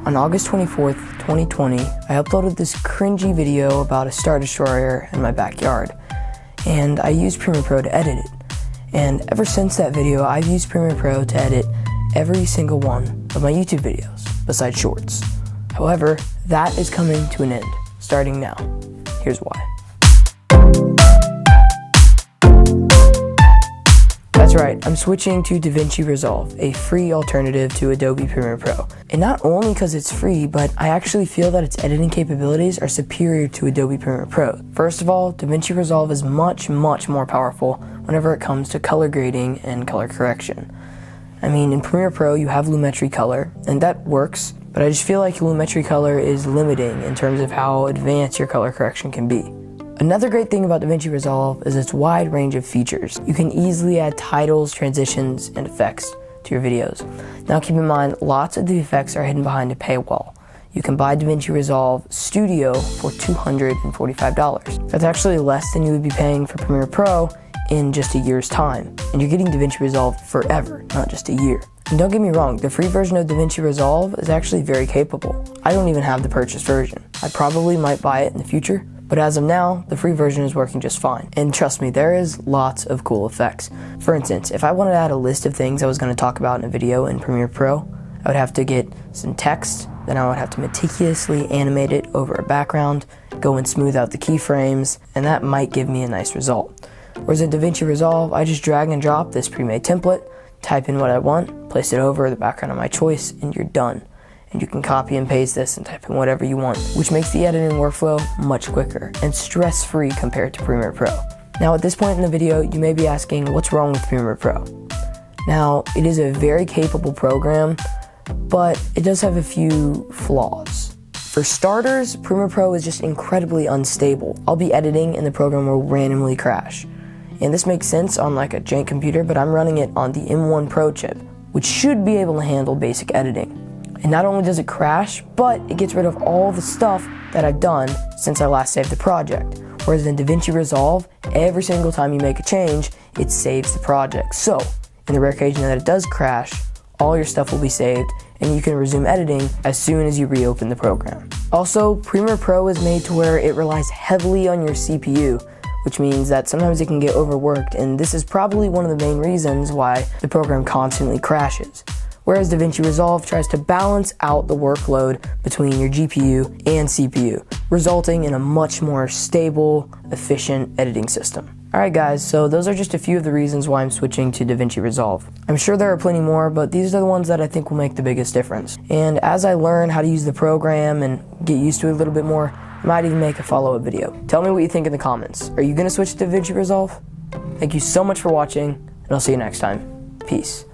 On August 24th, 2020, I uploaded this cringy video about a Star Destroyer in my backyard, and I used Premiere Pro to edit it. And ever since that video, I've used Premiere Pro to edit every single one of my YouTube videos, besides shorts. However, that is coming to an end, starting now. Here's why. That's right, I'm switching to DaVinci Resolve, a free alternative to Adobe Premiere Pro. And not only because it's free, but I actually feel that its editing capabilities are superior to Adobe Premiere Pro. First of all, DaVinci Resolve is much more powerful whenever it comes to color grading and color correction. I mean, in Premiere Pro you have Lumetri color, and that works, but I just feel like Lumetri color is limiting in terms of how advanced your color correction can be. Another great thing about DaVinci Resolve is its wide range of features. You can easily add titles, transitions, and effects to your videos. Now keep in mind, lots of the effects are hidden behind a paywall. You can buy DaVinci Resolve Studio for $245. That's actually less than you would be paying for Premiere Pro in just a year's time. And you're getting DaVinci Resolve forever, not just a year. And don't get me wrong, the free version of DaVinci Resolve is actually very capable. I don't even have the purchased version. I probably might buy it in the future, but as of now, the free version is working just fine. And trust me, there is lots of cool effects. For instance, if I wanted to add a list of things I was going to talk about in a video in Premiere Pro, I would have to get some text, then I would have to meticulously animate it over a background, go and smooth out the keyframes, and that might give me a nice result. Whereas in DaVinci Resolve, I just drag and drop this pre-made template, type in what I want, place it over the background of my choice, and you're done. And you can copy and paste this and type in whatever you want, which makes the editing workflow much quicker and stress-free compared to Premiere Pro. Now at this point in the video, you may be asking, what's wrong with Premiere Pro? Now, it is a very capable program, but it does have a few flaws. For starters, Premiere Pro is just incredibly unstable. I'll be editing and the program will randomly crash. And this makes sense on like a jank computer, but I'm running it on the M1 Pro chip, which should be able to handle basic editing. And not only does it crash, but it gets rid of all the stuff that I've done since I last saved the project. Whereas in DaVinci Resolve, every single time you make a change, it saves the project. So, in the rare occasion that it does crash, all your stuff will be saved, and you can resume editing as soon as you reopen the program. Also, Premiere Pro is made to where it relies heavily on your CPU, which means that sometimes it can get overworked, and this is probably one of the main reasons why the program constantly crashes. Whereas DaVinci Resolve tries to balance out the workload between your GPU and CPU, resulting in a much more stable, efficient editing system. Alright guys, so those are just a few of the reasons why I'm switching to DaVinci Resolve. I'm sure there are plenty more, but these are the ones that I think will make the biggest difference. And as I learn how to use the program and get used to it a little bit more, I might even make a follow-up video. Tell me what you think in the comments. Are you going to switch to DaVinci Resolve? Thank you so much for watching, and I'll see you next time. Peace.